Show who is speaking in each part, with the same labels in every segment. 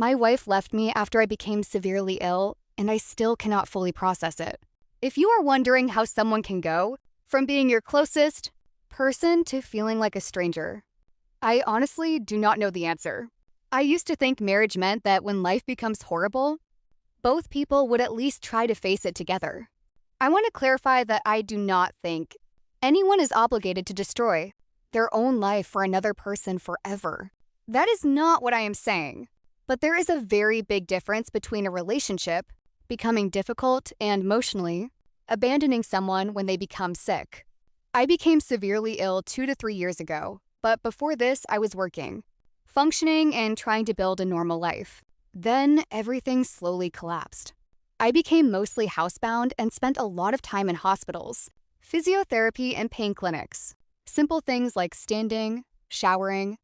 Speaker 1: My wife left me after I became severely ill, and I still cannot fully process it. If you are wondering how someone can go from being your closest person to feeling like a stranger, I honestly do not know the answer. I used to think marriage meant that when life becomes horrible, both people would at least try to face it together. I want to clarify that I do not think anyone is obligated to destroy their own life for another person forever. That is not what I am saying. But there is a very big difference between a relationship becoming difficult and emotionally abandoning someone when they become sick. I became severely ill 2 to 3 years ago, but before this, I was working, functioning, and trying to build a normal life. Then everything slowly collapsed. I became mostly housebound and spent a lot of time in hospitals, physiotherapy, and pain clinics. Simple things like standing, showering,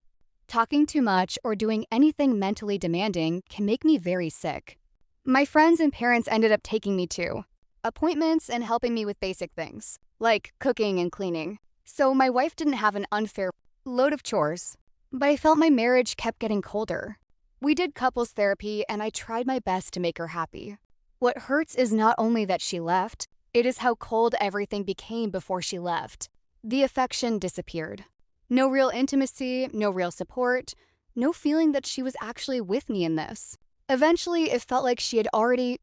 Speaker 1: talking too much, or doing anything mentally demanding can make me very sick. My friends and parents ended up taking me to appointments and helping me with basic things, like cooking and cleaning. So my wife didn't have an unfair load of chores. But I felt my marriage kept getting colder. We did couples therapy, and I tried my best to make her happy. What hurts is not only that she left, it is how cold everything became before she left. The affection disappeared. No real intimacy, no real support, no feeling that she was actually with me in this. Eventually, it felt like she had already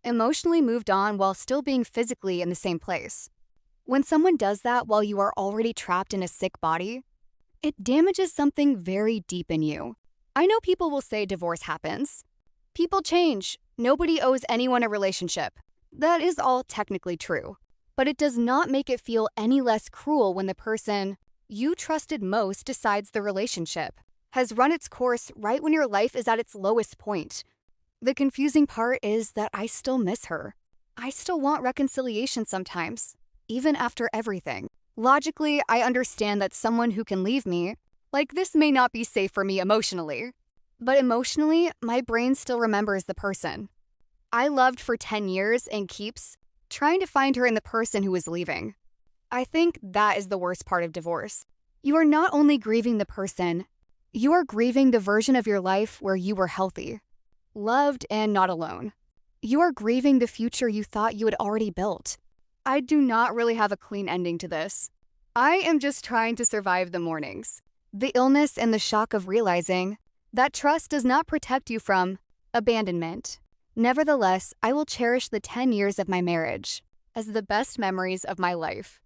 Speaker 1: emotionally moved on while still being physically in the same place. When someone does that while you are already trapped in a sick body, it damages something very deep in you. I know people will say divorce happens. People change. Nobody owes anyone a relationship. That is all technically true. But it does not make it feel any less cruel when the person you trusted most decides the relationship has run its course right when your life is at its lowest point. The confusing part is that I still miss her. I still want reconciliation sometimes, even after everything. Logically, I understand that someone who can leave me, like this, may not be safe for me emotionally. But emotionally, my brain still remembers the person I loved for 10 years and keeps trying to find her in the person who is leaving. I think that is the worst part of divorce. You are not only grieving the person, you are grieving the version of your life where you were healthy, loved, and not alone. You are grieving the future you thought you had already built. I do not really have a clean ending to this. I am just trying to survive the mornings, the illness, and the shock of realizing that trust does not protect you from abandonment. Nevertheless, I will cherish the 10 years of my marriage as the best memories of my life.